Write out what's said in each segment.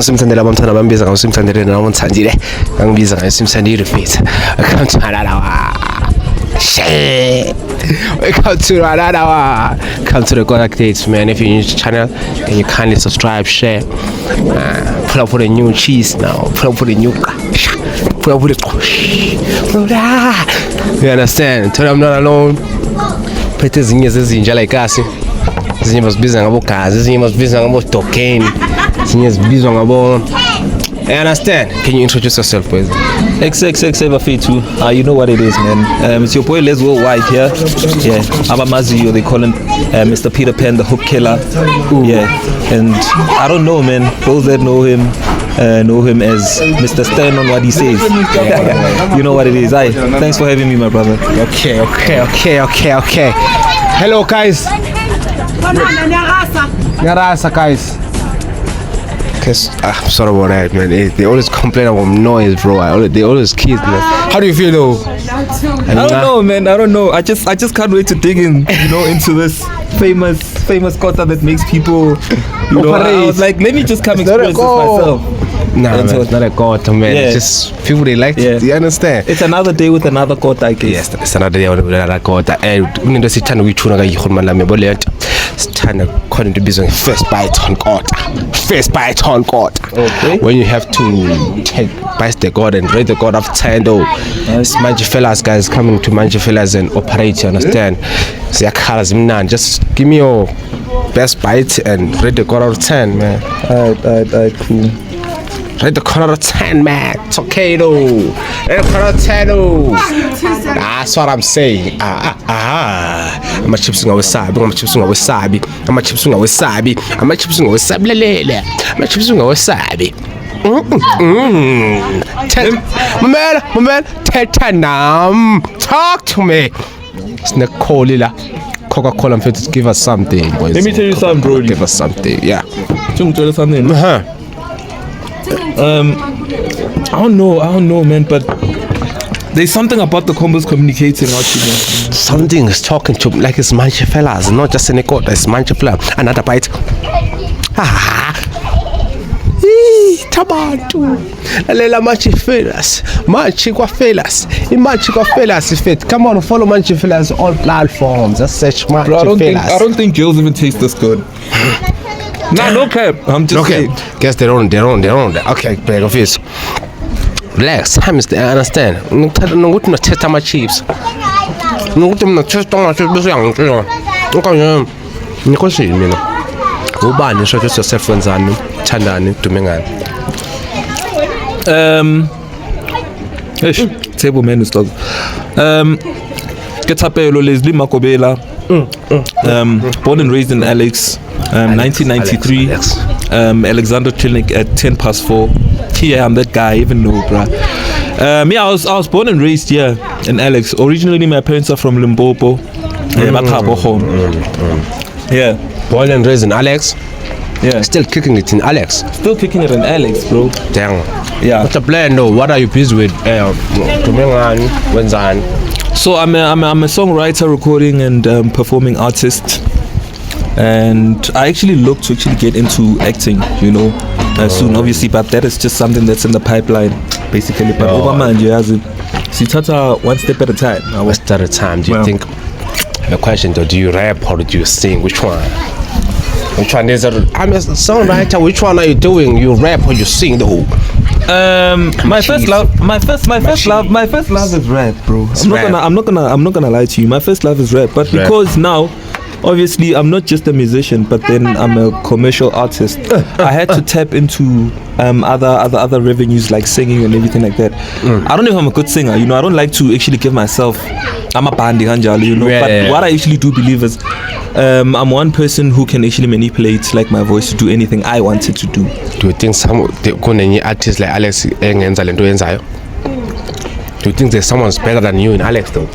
Simsandela bamthanda bambiza ngasimsandele nawo mthandile angibiza ngasimsandile repeat account malalawa shit welcome to Radadawa. Come to the God Updates, man. If you're new to the channel, then you kindly subscribe, share, pull up with a new cheese now, pull up with a new pull up with a you understand? Tell them I'm not alone. Pete zinye zezinja like us. Zinye bazibizwa ngabo gazi, zinye bazibizwa ngabo cocaine, zinye zibizwa ngabo. I understand. Can you introduce yourself, please? XXX Everfetu. You know what it is, man. It's your boy Les Worldwide here. Yeah. Abamazio, they call him Mr. Peter Pan, the hook killer. Ooh. Yeah. And I don't know, man. Those that know him as Mr. Stand on what he says. You know what it is. Thanks for having me, my brother. Okay. Hello, guys. Nyarasa, guys. I'm sorry about that, man. They always complain about noise, bro. They always kids, man. How do you feel, though? I don't know, man. I don't know. I just can't wait to dig in, into this famous kota that makes people, I was like, let me just come experience this myself. Nah, man, it's not a kota, man. Yeah. It's just people, they like it. You understand? It's another day with another kota, I guess. Yes, it's another day with another kota. And we need to trying to be first bite on God. Okay. When you have to take bite the God and rate the God of 10, though. It's Manjifellas, guys, coming to Manjifellas and operate, you understand? Just give me your best bite and rate the God out of 10, man. Alright, cool. Rate the God out of 10, man. It's okay, though. Rate the God out of 10, though. That's what I'm saying. I'm a chips with wasabi. I'm a chips with wasabi. I'm a chips with wasabi. I'm a chips with wasabi. I'm a chips with wasabi. My man, Tetanam, talk to me. Snack Cola, Coca-Cola, I'm to give us something, boys. Let me tell you something, bro. Give us something, yeah. Tell you something. I don't know, man, but there's something about the combos communicating out to me. Something is talking to me like it's Manjifellas, not just in a court, it's Manjifella. Another bite. Tabantu. Lela Manjifellas. Manjifellas if it. Come on, follow Manjifellas on all platforms. Just search Manjifellas. I don't think girls even taste this good. No cap. I'm just saying. Guess they're on. Okay, bag of fish. Relax, I understand. No test my chips. No test my chips. Okay, ubani introduce yourself wenzani thandani dumengani table man is dog Ketapelo Leslie Makobela, born and raised in Alex, 1993. Alexander Clinic at 4:10. Yeah, I'm that guy, even though, bruh. I was born and raised here in Alex. Originally, my parents are from Limpopo. Yeah. Born and raised in Alex. Yeah. Still kicking it in Alex. Still kicking it in Alex, bro. Damn. Yeah. What's the plan though? What are you busy with? So I'm a songwriter, recording and performing artist. And I actually look to get into acting, soon, obviously, but that is just something that's in the pipeline, basically. But Sitata one step at a time. One step at a time. Do you think? The question though, do you rap or do you sing? Which one? Which one is it? I'm a songwriter. Which one are you doing? You rap or you sing though? My first love is rap, bro. I'm not gonna lie to you. My first love is rap, but because now, obviously, I'm not just a musician, but then I'm a commercial artist. I had to tap into other revenues like singing and everything like that. I don't know if I'm a good singer. I don't like to actually give myself. I'm a bandi hanjali, but what I actually do believe is I'm one person who can actually manipulate like my voice to do anything I wanted to do. Do you think some artists like Alex engenza lento yenzayo? Do you think there's someone better than you in Alex though?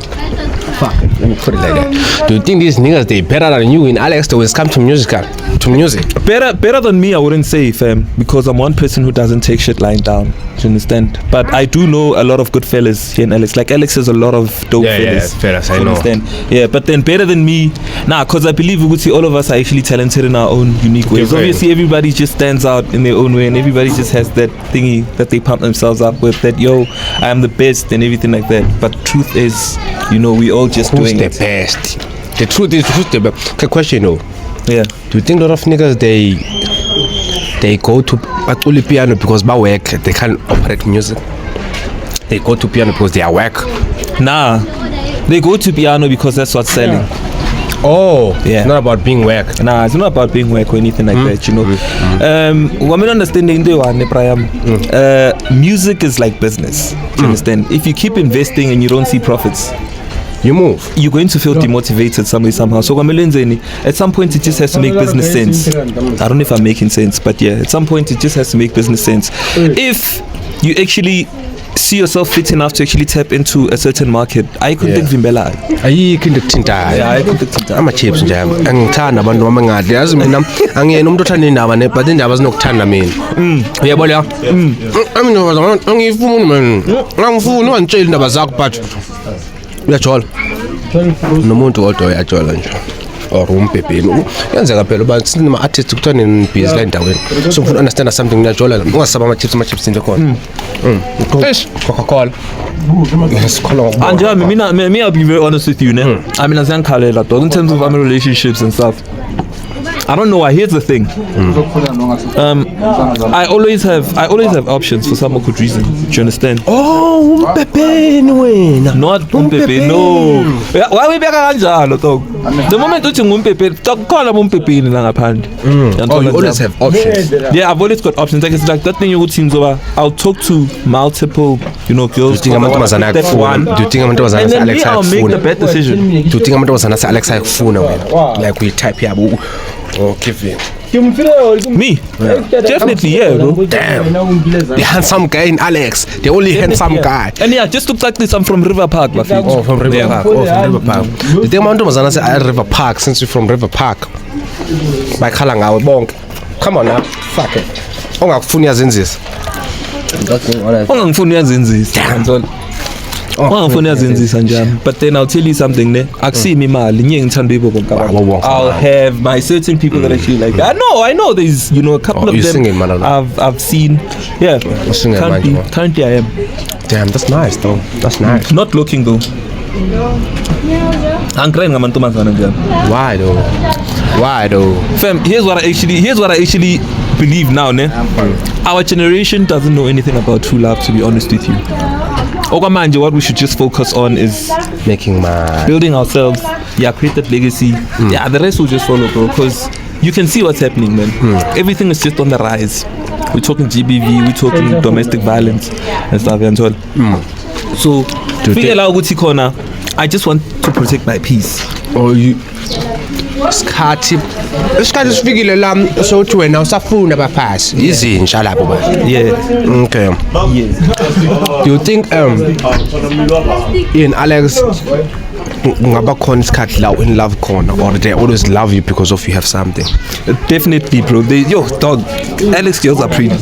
Fuck. Let me put it like that. Do you think these niggas they better than you in Alex when it comes to music? Better than me, I wouldn't say, fam, because I'm one person who doesn't take shit lying down. Do you understand? But I do know a lot of good fellas here in Alex. Like Alex has a lot of dope fellas. Yeah, fellas, I know. Understand? Yeah, but then better than me, because I believe we would see all of us are actually talented in our own unique ways. Different. Obviously, everybody just stands out in their own way, and everybody just has that thingy that they pump themselves up with. That I am the best and everything like that. But truth is, we all just Who's doing the it. best? The truth is, who's the best? Okay, question though. Yeah. Do you think a lot of niggas they go to only piano because by work they can't operate music? They go to piano because they are work. Nah, they go to piano because that's what's selling. Oh, Yeah. It's not about being work. Nah, it's not about being work or anything like that, What I understand music is like business. Do you understand? If you keep investing and you don't see profits, You move. you're going to feel demotivated somehow. So at some point it just has to make business sense. I don't know if I'm making sense, but yeah, at some point it just has to make business sense. If you actually see yourself fit enough to actually tap into a certain market, I could think Vimbela. Ayikho into kuthintayo. Yeah, ayikho into kuthintayo. Ama-chips nje angithanda abantu abangadli yazi mina angiyena umuntu othanda indaba ne but indaba zinokuthanda mina uyabona mina angifuni man angifuni ungangitsheli indaba zakho but uyajola nomuntu kodwa uyajola nje or umbhebheni kuyenzeka phela uba sinema-artist kuthiwa nibhizi la endaweni so ngifuna understand something ngiyajola la ungasaba ama-chips into khona Coca-Cola Anja, me, I'll be very honest with you, I mean, as in terms of family relationships and stuff, I don't know why. Here's the thing. I always have options for some good reason. Do you understand? Oh, umbhebheni wena. Not umpepeni, no. Why we beka kanjalo dog? The moment uthi ngumpepeni, khona umpepeni la ngaphandle. Oh, you always have options. Yeah, I've always got options. Like it's like that thing you would see over. I'll talk to multiple, girls. Do you think amantombazana ayakufuna? Do you think amantombazana And then Alex I'll make the ayakufuna? bad decision. Do you think amantombazana Alex ayakufuna wena? Like we type yabo give in. Me? Definitely, yeah, bro. Damn. The handsome guy in Alex. The only handsome guy. And yeah, just to practice, I'm from River Park, my friend. Oh, from River Park. Oh, from River Park. Do you think amantombazana say at River Park since you're from River Park? By Kalangawe bonke. Come on now. Fuck it. Ongakufuni yazenzisa. Ungangifuni uyazenzisa. Ungangifuni uyazenzisa njani. But then I'll tell you something ne. Akusimi imali nyenge ngithanda ibo bonke abantu. I'll have my certain people that actually like that. I know there's a couple of them I've seen. Yeah. Currently I am. Damn, that's nice though. That's nice. Not looking though. Angikrenga ngamantombazana njani. Why though? Fam, here's what I actually believe now, ne? Our generation doesn't know anything about true love, to be honest with you. Okwamanje, what we should just focus on is making my building ourselves, create that legacy. Yeah, the rest will just follow, bro, because you can see what's happening, man. Everything is just on the rise. We're talking GBV, we're talking domestic violence and stuff and so on. So, I just want to protect my peace. Isikhathi sifikile la sokuthi wena usafuna baphasi izinja lapho ba. Yeah. Okay. Yes. Do you think in Alex ngaba khona isikhathi la in love corner or they always love you because of you have something? Definitely, bro. Dog, Alex girls are pretty.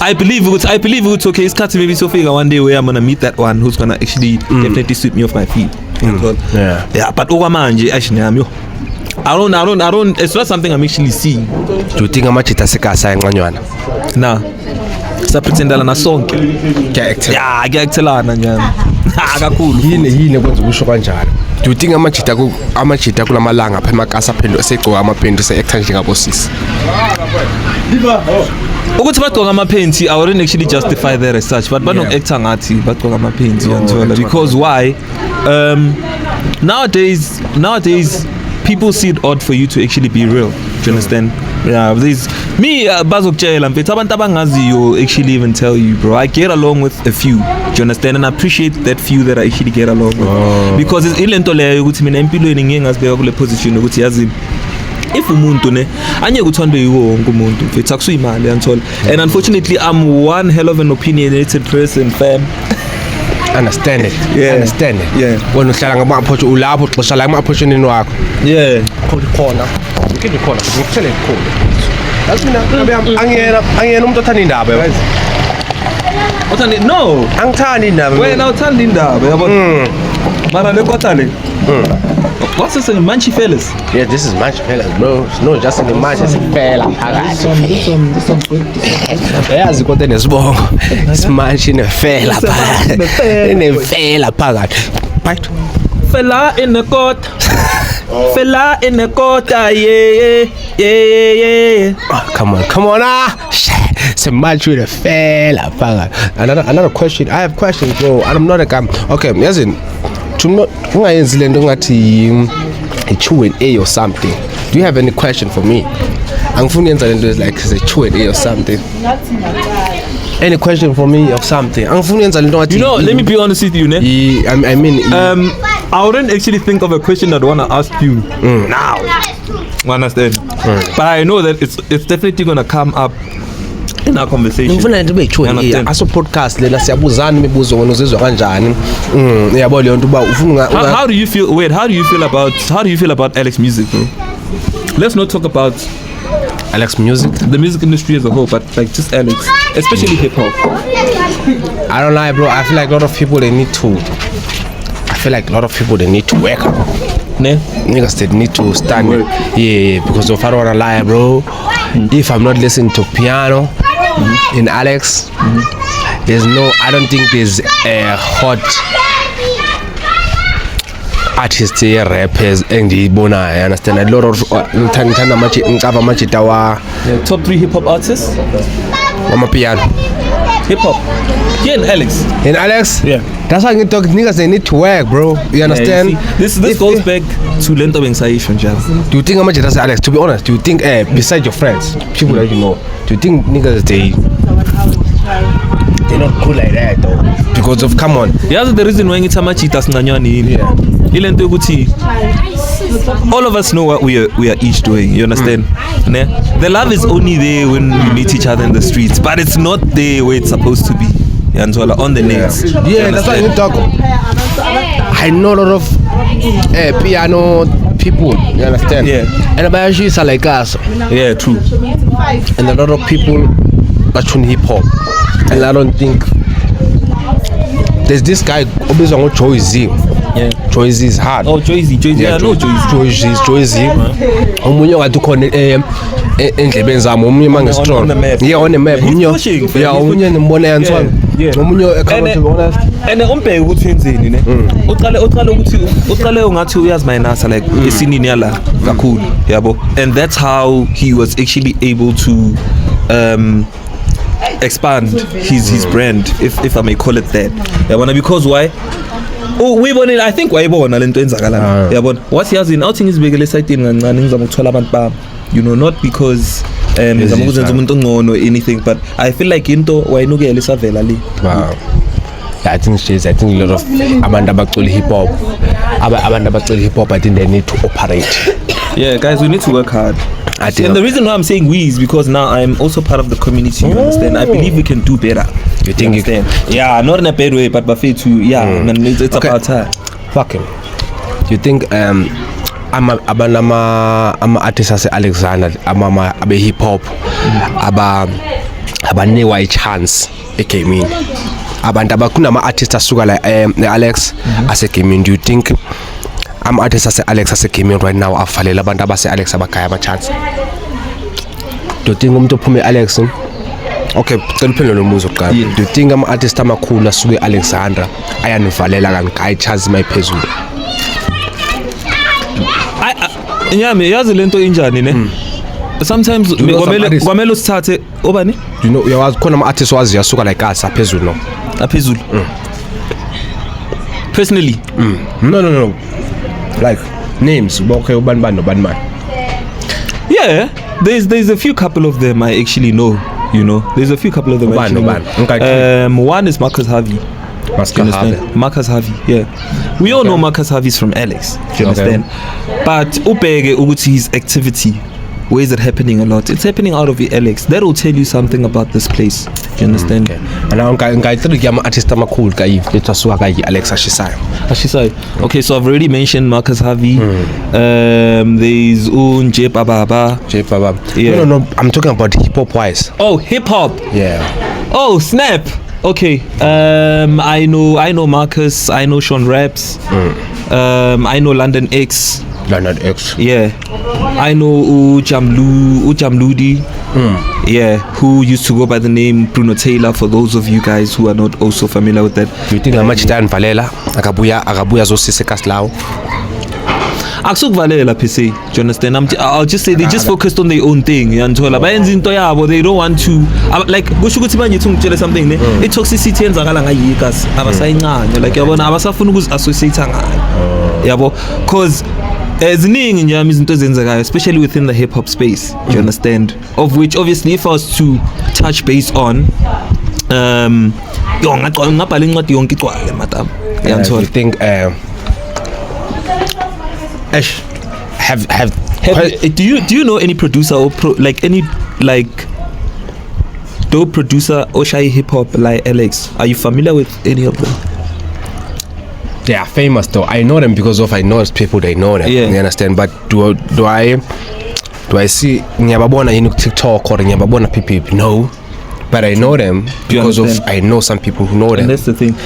I believe it's okay. It's cut maybe so figure one day where I'm gonna meet that one who's gonna actually definitely sweep me off my feet. Yeah, but okwamanje actually I don't. It's not something I'm actually seeing. Do you think amachita sekasa enqanywana? Nah. Sapretendala na sonke. Ngiyakuthelana njani. Kakhulu. Yini kwenza ukusho kanjalo? Do you think amachita kulamalanga apha emakasa aphendwe esegcoka amaphendu se-actor njengabosisi? Ukuthi bagcoka amaphenthi, I wouldn't actually justify that as such, but bano-actor ngathi bagcoka amaphenthi yanthola. Because why? Nowadays people see it odd for you to actually be real. Do you understand? Yeah, there's me bazokutshela mfethu abantu abangaziyo actually even tell you, bro. I get along with a few. Do you understand? And I appreciate that few that I actually get along with. Because it's ilento leyo ukuthi mina empilweni ngeke ngasibeka kule position ukuthi yazi if umuntu ne anyeke uthandwe yiwo wonke umuntu mfethu akusuyimali yanthola. And unfortunately I'm one hell of an opinionated person, fam. Understand it. Yeah. Understand it. Yeah. When uhlala ngama-approach ulapho uxesha la ngama-approachini wakho. Yeah. Khona. Ngikhe khona ngikuthele khona. Yazi mina angiyena umuntu othanda indaba yabo. Uthanda no. Angithandi indaba. Wena uthanda indaba yabona. Mara le kota le. What's this in Manchi Fellas? Yeah, this is Manchi Fellas, bro. It's not just in the Manchi, it's Fela phakathi. Yazi konke nesibongo. It's Manchi neFela phakathi. Nefela phakathi. Right? Fella in the court. Fella in the court. Yeah. Oh, come on. It's a match with a fella phakathi. Another question. I have questions, bro. And I'm not a guy. Okay, yazi. Ungayenzi lento ngathi i-Q&A or something. Do you have any question for me? Angifuni yenza lento is like a Q&A or something. Any question for me of something? Angifuni yenza lento ngathi. You know, let me be honest with you, ne? I mean, I wouldn't actually think of a question I'd want to ask you now. You understand? But I know that it's definitely gonna come up in our conversation. Ngifuna lento be-Q&A. Aso podcast lena siyabuzana imibuzo wena uzizwa kanjani? Yabo leyo nto uba ufuna How do you feel? Wait, how do you feel about Alex music, bro? Let's not talk about Alex music. The music industry as a whole, but like just Alex, especially hip hop. I don't lie, bro. I feel like a lot of people they need to work. Ne? Niggas they need to stand. Yeah, because if I don't wanna lie, bro. If I'm not listening to piano in Alex, I don't think there's a hot artist rappers engiyibona. I understand a lot of ngithanda manje tawa top 3 hip hop artists. Piano. Hip hop. Yeah, in Alex. In Alex? Yeah. That's why I talk niggas they need to work, bro. You understand? Yeah, you see, this goes back to Lento Bengsaishon, Jazz. Do you think how much does Alex? To be honest, do you think besides your friends, people that you know, do you think niggas they're not cool like that though? Because of come on. Yeah, that's the reason why it's a much it Lento Guti. All of us know what we are each doing, you understand? Ne? The love is only there when we meet each other in the streets, but it's not there where it's supposed to be. On the nets. Yeah, that's why you talk. I know a lot of piano people, you understand? Yeah. And about you are like us. Yeah, true. And a lot of people are tune hip hop. And I don't think there's this guy always on Joyzy. Yeah. Joyzy is hard. Oh, Joyzy. Yeah, I know Joyzy. Omunye wathi khona endlebeni zami omunye manje strong. Yeah, on the map. Yeah, omunye nimbona yanswana. Omunye ekhona and umbheke ukuthi enzeni ne. Uqale ungathi uyazimayinasa like esinini yala kakhulu, yabo. And that's how he was actually able to expand his brand, if I may call it that. Yabona, because why? Uyibonile, I think wayibona lento enzakala. Yabona, wathi yazi outing izibekele esayidini kancane ngizama ukuthola abantu bami. You know, not because ngizama ukuzenza umuntu ongcono or anything, but I feel like into wayinukele isavela le. Wow. Yeah, I think a lot of abantu abaculi hip hop. Abantu abaculi hip hop, I think they need to operate. Yeah, guys, we need to work hard. And the reason why I'm saying we is because now I'm also part of the community, you understand? I believe we can do better. You think you can? Yeah, not in a bad way, but buffet too. Yeah, it's okay. About time. Fuck him. Do you think ama artists ase Alexander abe hip hop abanikwa a chance egaming? Abantu abakunama artists asuka la Alex ase gaming. Do you think artists ase Alex ase gaming right now afalela abantu abase Alex abagaya ama chance? Do you think umuntu ophume Alex? Okay, cela uphendule lo mbuzo oqala. Do you think artists amakhulu asuke Alexandra ayanivalela kangayi chance mayiphezulu? Nyami yazi lento injani ne? Sometimes kwamelo sithathe obani? You know, uyawazi khona ama artists wazi yasuka like us aphezulu no. Aphezulu. Personally? No. Like names, okay, ubani man. Yeah, there's a few couple of them I actually know, you know. There's a few couple of them I actually know. One is Marcus Harvey. Marcus Harvey, yeah. We all know Marcus Harvey's from Alex, do you understand? But ubheke ukuthi his activity where is it happening a lot? It's happening out of Alex. That will tell you something about this place. Do you understand? Okay. And now I think I'm artist cool guy. It was Alex Ashisai. Okay, so I've already mentioned Marcus Harvey. There's Jep Ababa. Yeah. No. I'm talking about hip hop wise. Oh, hip hop. Yeah. Oh, snap. Okay. I know Marcus. I know Sean Raps. I know London X. Yeah. I know Ujamludi. Yeah, who used to go by the name Bruno Taylor, for those of you guys who are not also familiar with that. Do you think Amachita and Valela Agabuya Zosise Kaslao? Aksuk Valela per se, do you understand? I'll just say they just focused on their own thing. They don't want to like something. It toxicity and like because especially within the hip hop space, do you understand? Of which obviously if I was to touch base on You think do you know any producer or any dope producer or shy hip hop like Alex? Are you familiar with any of them? They are famous though. I know them because of I know people they know them. Yeah. You understand? But do I see Nyababona in TikTok or Nyababona people? No. But I know them because of I know some people who know them. And that's the thing.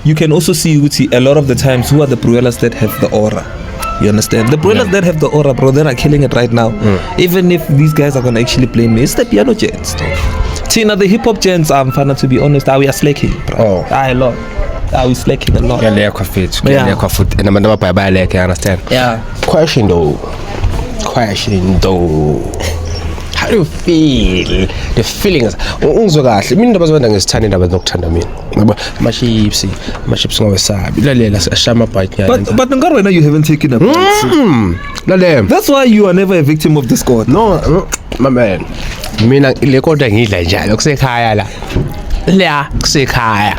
You can also see a lot of the times who are the Bruellas that have the aura. You understand? The Bruellas that have the aura, bro, they are killing it right now. Even if these guys are gonna actually play me, it's the piano gents. Tina, the hip hop gents, I'm fun to be honest, we are slacking, bro. A lot. We slacking a lot. Yeah. Understand? Yeah. Question though. How do you feel? The feelings. Unzokahle. Mina indaba zibanda ngisithanda indaba zokuthanda mina. Ngoba ama-chips ngawesabi. Lalela ashama bite nyana. But Ngarwena, you haven't taken a lalela. That's why you are never a victim of this God. No, my man. Mina le kodwa ngidla njalo kusekhaya la. La kusekhaya.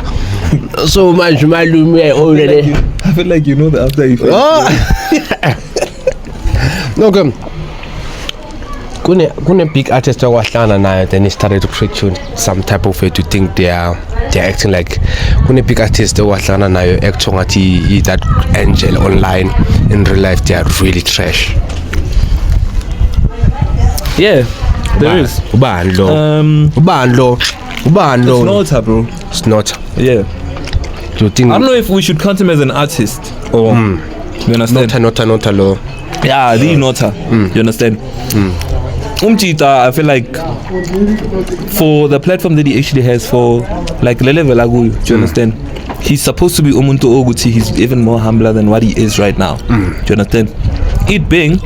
So much malume already. I feel like you know the after effect. No, come. Kune big artist wahlangana nayo, then he started to create some type of way to think they're acting like kune big artist wahlangana nayo act ngathi that angel online. In real life they are really trash. Yeah, there is. Ubani lo. It's Nota, bro. It's not. Yeah. Do you think? I don't know if we should count him as an artist or you understand? Nota lo. Yeah, the Nota. You understand? Umchita, I feel like for the platform that he actually has for like Lele Velagu, do you understand? He's supposed to be Umuntu Oguti. He's even more humbler than what he is right now. Do you understand? It being,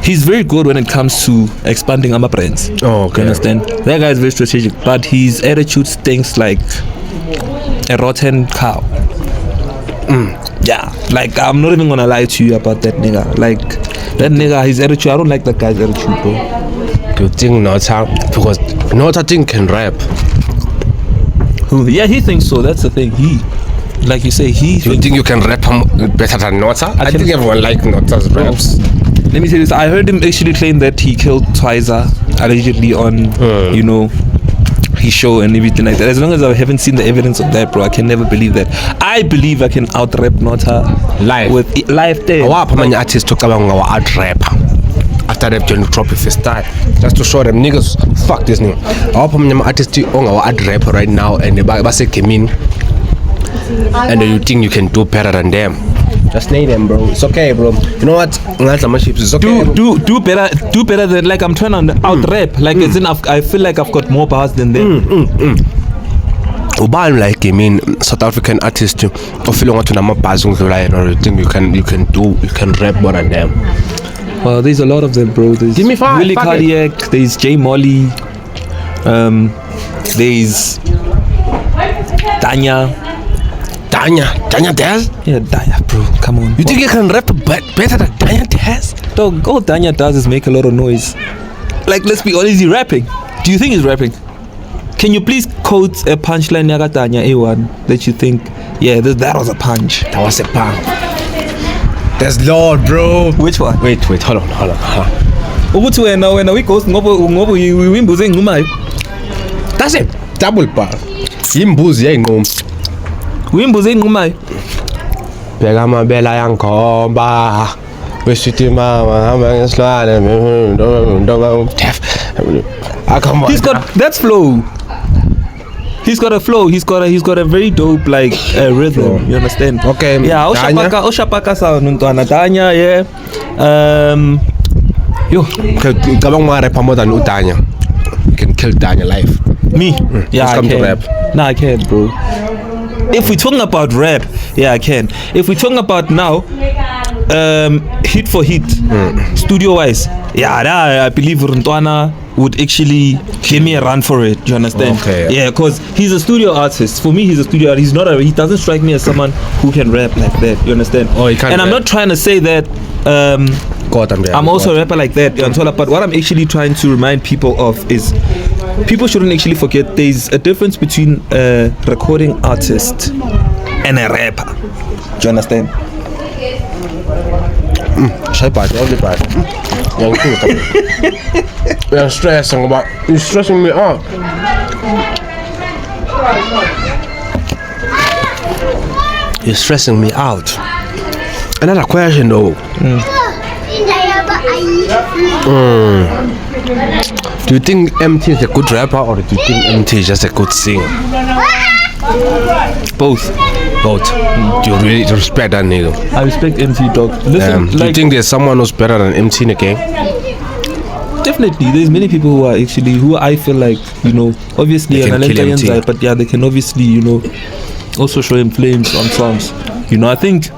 he's very good when it comes to expanding our brands. Oh, okay. Do you understand? That guy is very strategic, but his attitude stinks like a rotten cow. Yeah, like I'm not even gonna lie to you about that nigga. Like that nigga, his attitude, I don't like that guy's attitude, bro. Do you think Nota, because Nota thing can rap? Who? Yeah, he thinks so. That's the thing. He, like you say, he. Do you think you can rap better than Nota? I think everyone likes Nota's raps. Let me say this. I heard him actually claim that he killed Twizer allegedly on, you know, his show and everything like that. As long as I haven't seen the evidence of that, bro, I can never believe that. I believe I can out-rap Nota live with live there. Wapha manye artists talk about out-rapper after rap journey drop with his style just to show them niggas fuck this nigga. Wapha manye artists on our out-rapper right now and they base Kemin and you think you can do better than them. Just name them, bro. It's okay, bro. You know what? It's okay. Do better than, like, I'm trying to out rap. Like as in I feel like I've got more bars than them. Ubani like South African artist or feeling what to nama bars or you think you can rap more than them. Well, there's a lot of them, bro. There's Give me five. Willie Cardiac, there's J Molly, there's Danya Daz? Yeah, Danya, bro. Come on. You think you can rap better than Danya Daz? Dog, all Danya does is make a lot of noise. Like, let's be honest, is he rapping? Do you think he's rapping? Can you please quote a punchline Yaga Danya A1 that you think, yeah, that was a punch? That was a punch. There's Lord, bro. Which one? Wait, hold on. Ukuthi wena we-ghost ngoba uyimbuzi enqumayo. That's it. Double bar. Imbuzi yayinquma. Uyimbuzi enqumayo. Bheka amabela yangikhomba. Besithi mama hamba ngesilwane. Come on. That's flow. He's got a flow. He's got a very dope like rhythm. You understand? Okay. Yeah. Oshapaka sound untwana Danya. Yeah. Yo. Kabang mga rapper more than Danya. You can kill Danya live. Me? Yeah. I come can. to rap. Nah, I can't, bro. If we're talking about rap, yeah, I can. If we're talking about now, hit for hit, studio wise, yeah, I believe Runtwana would actually give me a run for it. Do you understand? Okay. Yeah, because he's a studio artist. For me, he's a studio artist. He doesn't strike me as someone who can rap like that. You understand? Oh, he can't. And I'm rap. not trying to say that. I'm also a rapper like that. But what I'm actually trying to remind people of is people shouldn't actually forget there's a difference between a recording artist and a rapper. Do you understand? Shy party, all the party. You're stressing about. You're stressing me out. You're stressing me out. Another question though. Do you think MT is a good rapper or do you think MT is just a good singer? Both. Do you really respect that nigga? I respect MC Dog. Listen, Do you think there's someone who's better than MT in the game? Definitely, there's many people who are actually who I feel like obviously They can kill MT. inside, but yeah, they can obviously also show him flames on songs. I think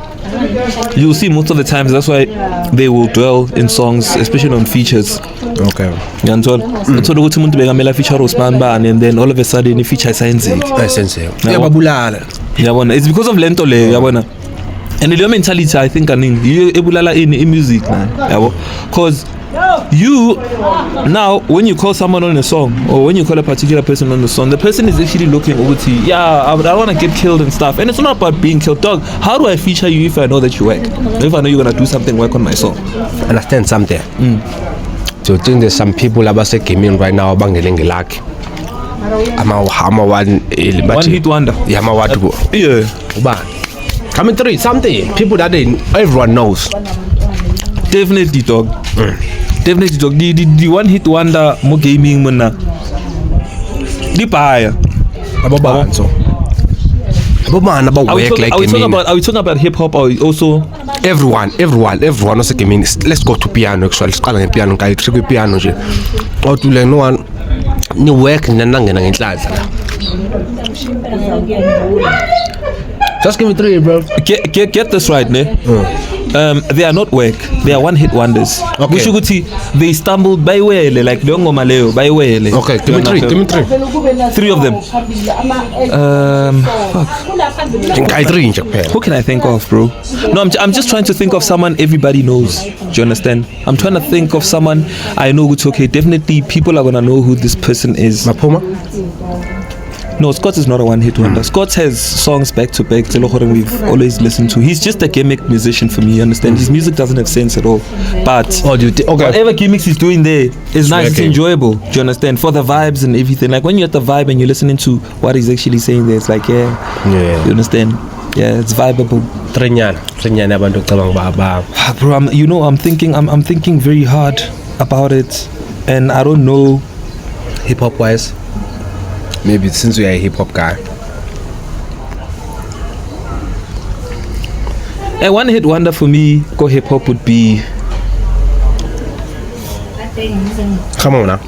you'll see most of the times that's why they will dwell in songs, especially on features. Okay. So ukuthi umuntu bekamela feature Osman Ban and then all of a sudden the feature isayenzeka. Yabona, it's because of lento le, yabona. And the mentality I think you ebulala in music now, yabo. Cause you now when you call someone on a song or when you call a particular person on a song, the person is actually looking over to you. I want to get killed and stuff, and it's not about being killed. Dog, how do I feature you if I know that you work? If I know you're gonna do something, work on my song. Understand something? Do you think there's some people about say gaming right now banging luck? I'm a one hit wonder. Yeah, I'm a what? Yeah. Coming through something people that everyone knows. Definitely, dog. Definitely, dog. The one hit wonder more gaming mona. The buyer. About Are we talking about hip hop or also everyone also gaming? Let's go to piano actually. Let's call it piano. Guy, trick piano. Or to learn no one new work nangena ngenhlanhla la. Just give me 3, bro. Get this right, ne? They are not work. They are one hit wonders. Okay. They stumbled by wele like Leongo Maleo by wele. Okay, give me 3. 3 of them. Who can I think of, bro? No, I'm just trying to think of someone everybody knows. Do you understand? I'm trying to think of someone I know. It's okay. Definitely, people are gonna know who this person is. Mapuma? No, Scott is not a one-hit wonder. Scott has songs back to back. We've always listened to. He's just a gimmick musician for me. You understand? His music doesn't have sense at all. But whatever gimmicks he's doing there is nice. It's enjoyable. Do you understand? For the vibes and everything. Like when you're at the vibe and you're listening to what he's actually saying there, it's like yeah. You understand? Yeah, it's vibeable. Bro, I'm thinking very hard about it, and I don't know. Hip hop wise. Maybe since we are a hip hop guy. A one hit wonder for me, go hip hop would be. Come on now.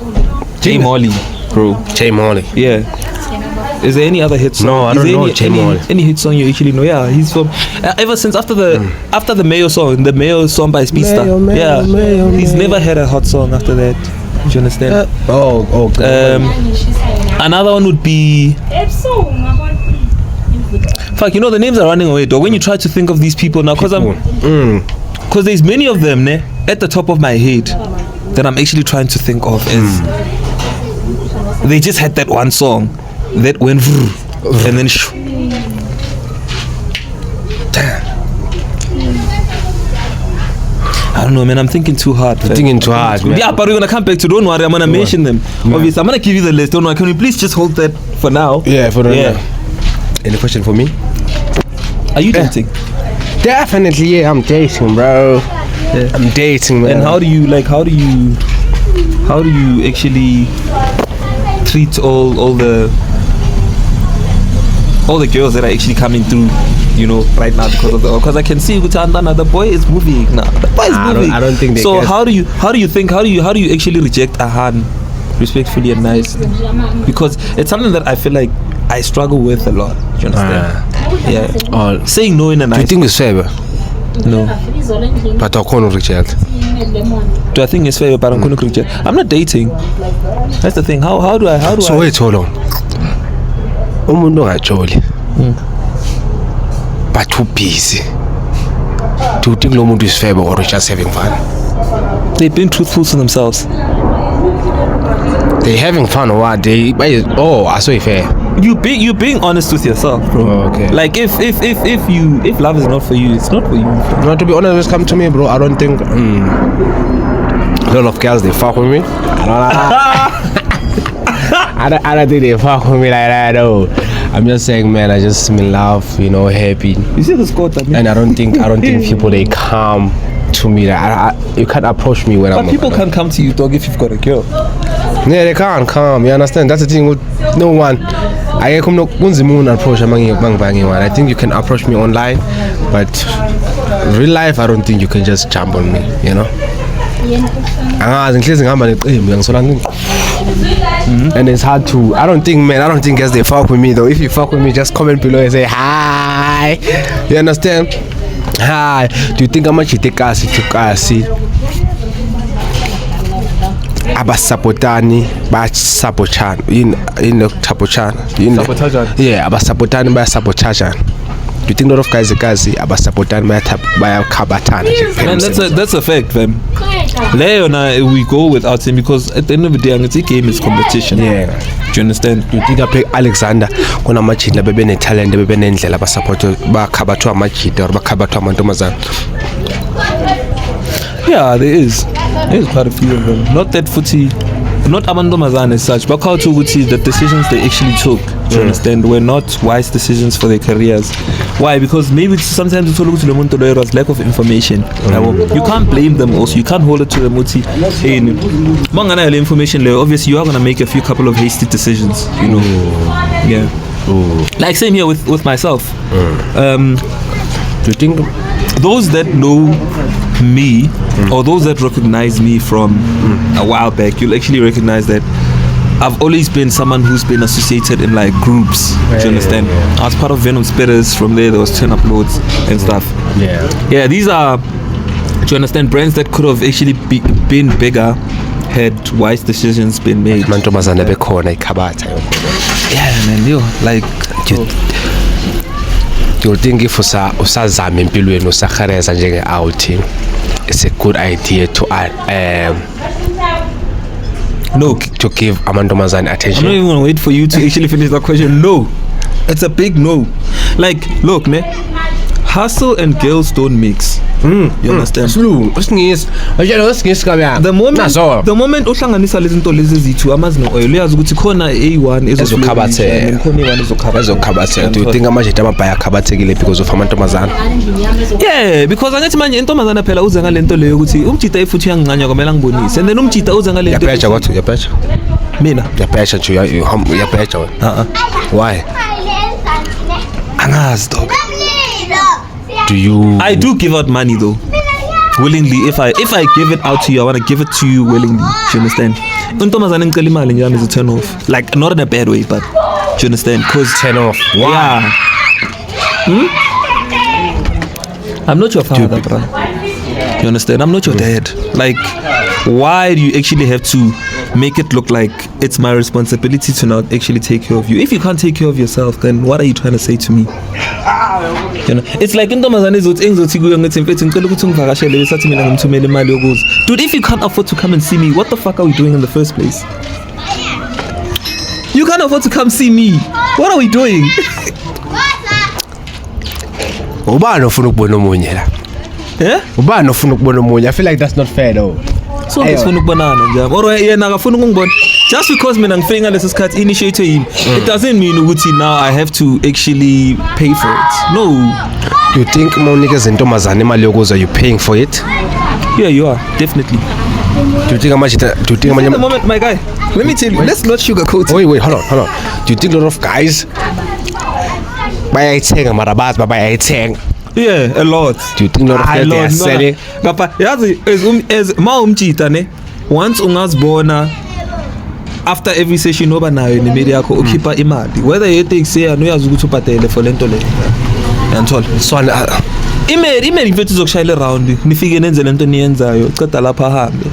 J Molly, bro. J Molly. Yeah. Is there any other hit song? No, I don't know J Molly. Any hit song you actually know? Yeah, he's from. Ever since after the Mayo song, the Mayo song by Speedster. Mayo, he's never had a hot song after that. Do you understand? Another one would be. Fuck, the names are running away, dog. When you try to think of these people now, because there's many of them, ne, at the top of my head that I'm actually trying to think of is they just had that one song that went and then damn. don't know, man. I'm thinking too hard. You're thinking too hard, man. Yeah, but we're gonna come back to. Don't worry, I'm gonna mention them. Obviously, I'm gonna give you the list. Don't worry. Can we please just hold that for now? Yeah, for now. Yeah. Any question for me? Are you dating? Definitely, yeah. I'm dating, bro. Yeah. I'm dating, man. And how do you actually treat all the girls that are actually coming through, right now because I can see the boy is moving now. The boy is moving. I don't think they so can. how do you actually reject a hand respectfully and nicely? Because it's something that I feel like I struggle with a lot. Do you understand? Yeah. Saying no in a nice. Do you think it's fair? No. But I can't reject. Do I think it's fair? But I'm going to reject. I'm not dating. That's the thing. How do I? So wait, hold on. Umuntu ongajoli. But too busy. Do you think lo muntu is fair or just having fun? They've been truthful to themselves. They having fun or what? I saw fair. You being honest with yourself, bro. Oh, okay. Like if love is not for you, it's not for you. Not to be honest, just come to me, bro. I don't think a lot of girls they fuck with me. I don't think they fuck with me like that though. I'm just saying, man, I just am in love, happy. You see the score, and I don't think people they come to me. You can't approach me when but people can't come to you, dog, if you've got a girl. Yeah, they can't come. You understand? That's the thing with no one. I come no approach. I think you can approach me online, but real life, I don't think you can just jump on me. And it's hard to. I don't think guys they fuck with me though. If you fuck with me, just comment below and say hi. You understand? Hi. Do you think I'm much take us to kasi? Abasapotani basapochana tapochana yeah abasapotani basapochana. Do you think a lot of guys abasapotani bayakhabathana? Man, that's a fact, fam. Leona, we go without him because at the end of the day, a game is competition. Yeah. Do you understand? Do you think I play Alexander kuna machini bebe ne talent bebe ne ndlela basapota bakhabathwa amachita or bakhabathwa amantombazana? Yeah, there's quite a few of them. Not that footy, not amantombazana as such, but how to the decisions they actually took, do you understand, were not wise decisions for their careers. Why? Because maybe sometimes it's was lack of information. You can't blame them also. You can't hold it to them. Information, obviously you are gonna make a few couple of hasty decisions. Yeah. Like same here with myself. Do you think those that know me or those that recognize me from a while back, you'll actually recognize that I've always been someone who's been associated in like groups. Do you understand? I was part of Venom Spitters. From there was Turn Up Loads and stuff. Yeah, these are, do you understand, brands that could have actually been bigger had wise decisions been made. Yeah, man, like you think if usazama empilweni usakhareza njenge outing, it's a good idea to to give amantombazane attention. I'm not even gonna wait for you to actually finish that question. No, it's a big no. Like, look, man, hustle and girls don't mix. You understand? The moment uhlanganisa lezi zinto lezi zithu amazinto oil uyazi ukuthi khona A1 ezokhabatheka. Do you think amajita amabhaya akhabathekile because of amantombazane? Yeah, because angathi manje intombazana phela uze ngale nto leyo ukuthi umjita ifuthi yangincanya kwamela ngibonise, and then umjita uze ngale nto. Yapecha kwathi yapecha. Mina yapecha nje yapecha wena. Why? Angazi dog. I do give out money though, willingly. If I give it out to you, I want to give it to you willingly. Do you understand? Untomazana ngicela imali njalo is a turn off. Like, not in a bad way, but do you understand? Cause turn off. Wow. Yeah. I'm not your father, bro. You understand? I'm not your dad. Like, why do you actually have to make it look like it's my responsibility to not actually take care of you? If you can't take care of yourself, then what are you trying to say to me? You know, it's like intombazane izothi kuyo ngithi mfethu ngicela ukuthi ungivakashele besathi mina ngimthumela imali yokuza. Dude, if you can't afford to come and see me, what the fuck are we doing in the first place? You can't afford to come see me. What are we doing? Ubani ufuna ukubona omunye la? Yeah? Ubani ofuna ukubona omunye? I feel like that's not fair though. So ngifuna ukubonana nje. Or yena akafuna ukungibona. Just because mina ngifike ngalesi sikhathi initiator yini, it doesn't mean ukuthi now I have to actually pay for it. No. You think mawunikeza intombazane imali yokuza you paying for it? Yeah, you are definitely. Do you think At the moment, my guy, let me tell you, let's not sugarcoat it. Wait, hold on. Do you think a lot of guys bayayithenga mara bazi bayayithenga? Yeah, a lot. Do you think a lot of guys they are selling? Ngapha yazi as mawumtshita ne, once ungazibona after every session oba nayo nemedia yakho ukhipha imali, whether you take say anoyazi ukuthi ubhadele for lento le. Yanthola. So Imeli mfethu zokushayela around nifike nenze lento niyenzayo ceda lapha hambe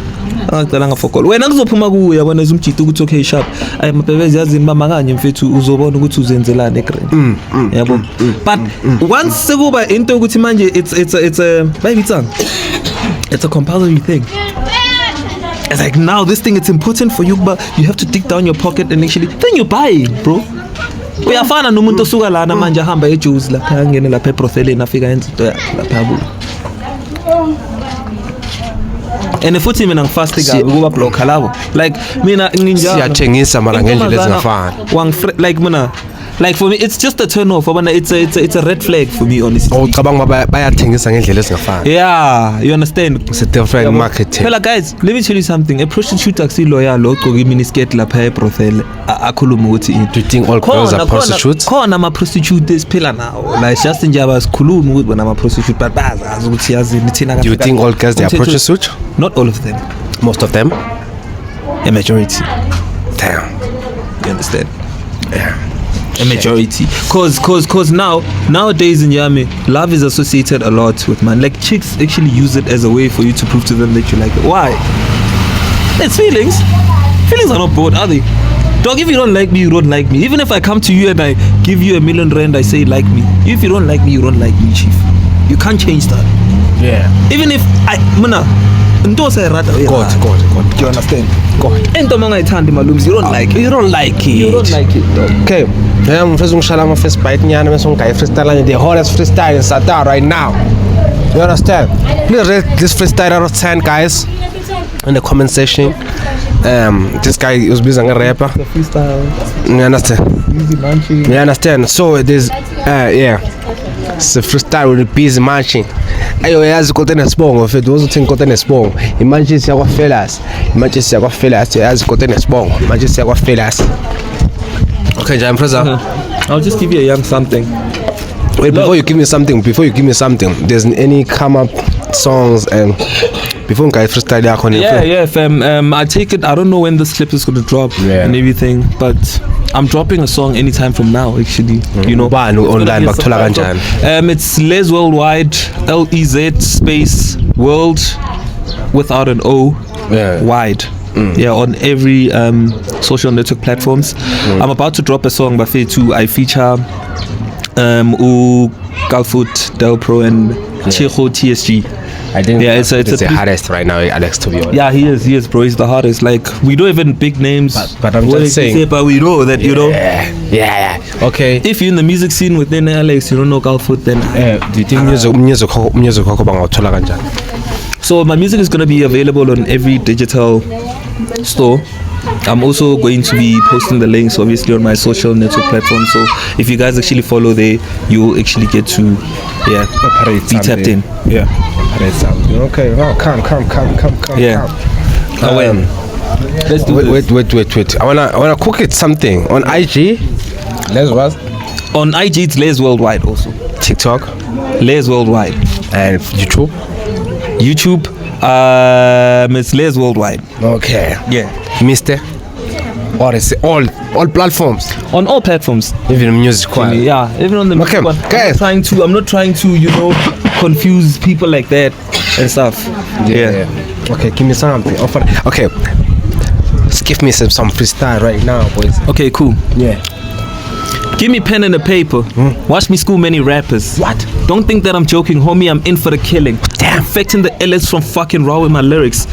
angicela ngafokolo wena kuzophuma kuwe yabona izumjita ukuthi okay sharp ay mabhebezi yazini mama kanye mfethu uzobona ukuthi uzenzelana egrand yabo but once sekuba into ukuthi manje it's a bayibitsanga it's a compulsory thing. It's like now this thing it's important for you but you have to dig down your pocket and actually then you buy it, bro. Uyafana nomuntu osuka lana manje ahamba eJuice lapha angene lapha eBrotheleni afika enza into yakhe lapha kubo. And futhi mina ngifast kabi kuba blocker labo. Like mina nginjalo. Siyathengisa mara ngendlela ezingafani. Like mina like for me it's just a turn off but it's a red flag for me honestly. Oh cabanga bayathengisa ngendlela ezingafani. Yeah, you understand? It's a different market. Phela guys, let me tell you something. A prostitute akusi loyal lo gqoka mini skirt lapha eBrothel akhuluma ukuthi do you think all girls are prostitutes? Khona ama prostitutes phela now. Like just nje abasikhuluma ukuthi bona ama prostitute but bazazi ukuthi yazini thina. Do you think all girls they are prostitutes? Not all of them. Most of them? A majority. Damn. You understand? Yeah. A majority, cause nowadays in Yami, love is associated a lot with man. Like chicks actually use it as a way for you to prove to them that you like it. Why? It's feelings. Feelings are not bought, are they? Dog, if you don't like me, you don't like me. Even if I come to you and I give you $1 million, I say like me. If you don't like me, you don't like me, chief. You can't change that. Yeah. Even if God. Do you understand? God. Ento mangayithandi malums, you don't like it. You don't like it. You don't like it, dog. Okay. I'm first ngishaya ama first bite nyana bese ngigayi freestyle the hottest freestyle in South right now. You understand? Please rate this freestyle out of 10 guys in the comment section. This guy was busy as a rapper. The freestyle. You understand? Easy munching. You understand? So there's yeah. It's a freestyle with busy munching. Ayo yazi konke nesibongo mfethu uzothenga konke nesibongo imanje siyakwa fellas yazi konke nesibongo manje siyakwa fellas. Okay, Jam Fraser. I'll just give you a young something. Wait, before you give me something, there's any come up songs and before guys freestyle yeah, fam. I take it. I don't know when this clip is gonna drop and everything, but I'm dropping a song anytime from now. Actually, you know. Online, it's Les Worldwide, LEZ space world without an O, wide. Yeah, on every social network platforms. I'm about to drop a song by Fetu. I feature Galfoot, Del Pro and Checho TSG. I think it's the hardest right now, Alex, to be honest. Yeah, he is, bro. He's the hardest. Like, we don't even big names. But I'm just saying. But we know that, you know. Yeah. Okay. If you're in the music scene within Alex, you don't know Galfoot, then. Do you think music So my music is going to be available on every digital store. I'm also going to be posting the links obviously on my social network platform, so if you guys actually follow there, you'll actually get to be tapped in. Okay, oh, come. Yeah. Let's do wait. I wanna cook it something on IG. Les what? On IG it's Les Worldwide also. TikTok, Les Worldwide, and YouTube, it's Les Worldwide. Okay. Yeah. Mr. Or is it all platforms? On all platforms. Even music one. Yeah, even on the music one. I'm not trying to, you know, confuse people like that and stuff. Yeah. Okay, give me something. Okay. Just give me some freestyle right now, boys. Okay, cool. Yeah. Give me pen and a paper. Watch me school many rappers. What? Don't think that I'm joking, homie. I'm in for the killing. Damn. Infecting the LS from fucking raw with my lyrics.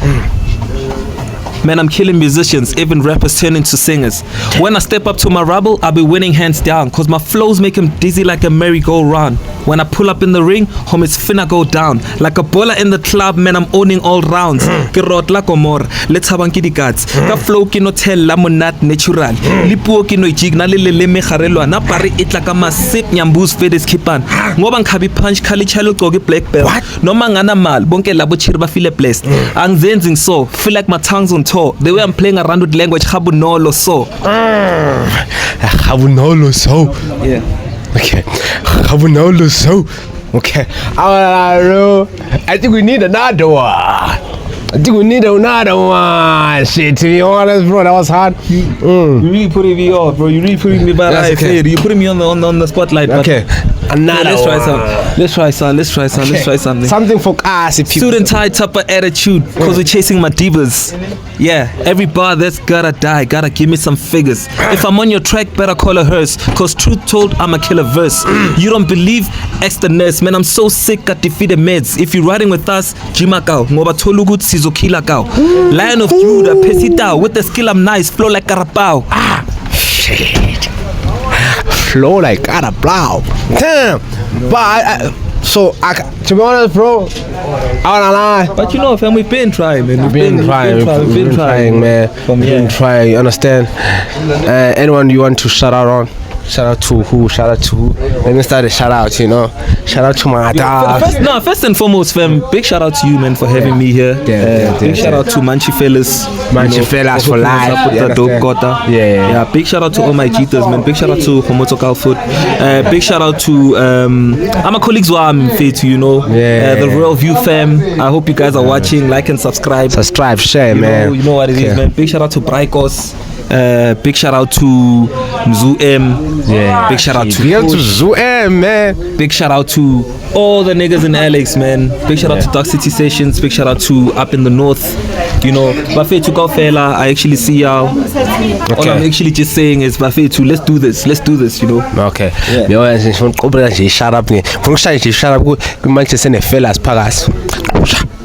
Man, I'm killing musicians, even rappers turn into singers. When I step up to my rubble, I'll be winning hands down, cause my flows make him dizzy like a merry-go-round. When I pull up in the ring, homies finna go down. Like a bowler in the club, man, I'm owning all rounds. Ke rotla komor, let's have anki di guts. Ka flow ki no tell la monat natural. Lipuo ki no jigna le me kharelwa na pari itla ka masip nyambus fedes kipan. Ngoba ngikhabi punch khali chalo gqoke black belt. Noma ngana mal, bonke labo chiri ba feel blessed. Angizenzing so, feel like my tongue's on tour. The way I'm playing around with language, khabunolo so. Khabunolo so. Yeah. Okay. Khabunolo so. Okay. I think we need another one. Shit, to be honest, bro, that was hard. You really putting me off, bro. You really putting me bad. Okay. You putting me on the spotlight. Okay. Another let's try one. some. Let's try something. Something for us, people. Student tied type of attitude, cause we're chasing my divas. Yeah, every bar that's gotta die, gotta give me some figures. If I'm on your track, better call her hers, cause truth told, I'ma kill a verse. You don't believe? Ex the nurse, man, I'm so sick, got defeated meds. If you're riding with us, Jimakao, ngoba tolugut sizokila kao. Lion of Judah, pesita, with the skill I'm nice, flow like Carabao. Shit. Flow like Carabao. Damn. But to be honest, bro, I wanna lie. But you know, fam, we've been trying, man. We've been trying, man. We've been trying, you understand? Anyone you want to shout out on? Shout out to who? Let me start a shout out, you know. Shout out to my dad. First and foremost, fam, big shout out to you, man, for having me here. Big shout out to Manchi Fellas. Manchi Fellas for life. Yeah. Big shout out to all my cheaters, man. Big shout out to Homoto Calfoot. Big shout out to I'm a colleagues who I'm fit, you know. The Royal View fam. I hope you guys are watching. Like and subscribe. Share, man. You know what it is, man. Big shout out to Brykos. Big shout out to Mzu M. Big shout out to Mzu M, man. Big shout out to all the niggas in Alex, man. Big shout out to Dark City Sessions. Big shout out to Up in the North. You know, Buffet to Fela. I actually see y'all. All I'm actually just saying is Buffet to let's do this, you know. Okay.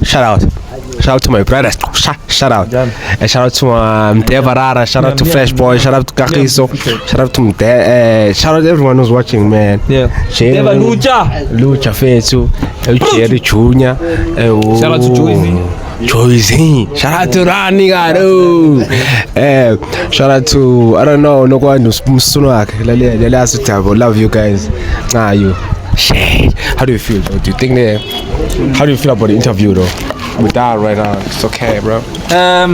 Shout out. Shout out to my brothers. Shout out. And shout out to Devarara. Shout out to Fresh Boy. Shout out to Kakiso. Shout out to shout out to everyone who's watching, man. Yeah. Lucha Fetu. Jerry Junior. Shout out to Joyzy. Shout out to Rani Garo. Shout out to, I don't know, no one who's Sunak. Love you guys. You. Shit. How do you feel, though? How do you feel about the interview, though? With that right now, it's okay, bro. I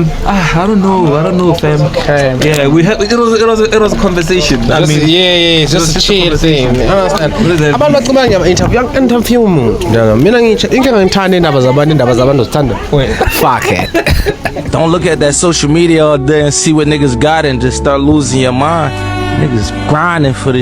don't know, fam. Okay. Yeah, we had it was a conversation. I mean, it's just a chill thing. Understand? Fuck it. Don't look at that social media all day and see what niggas got and just start losing your mind. Niggas grinding for this.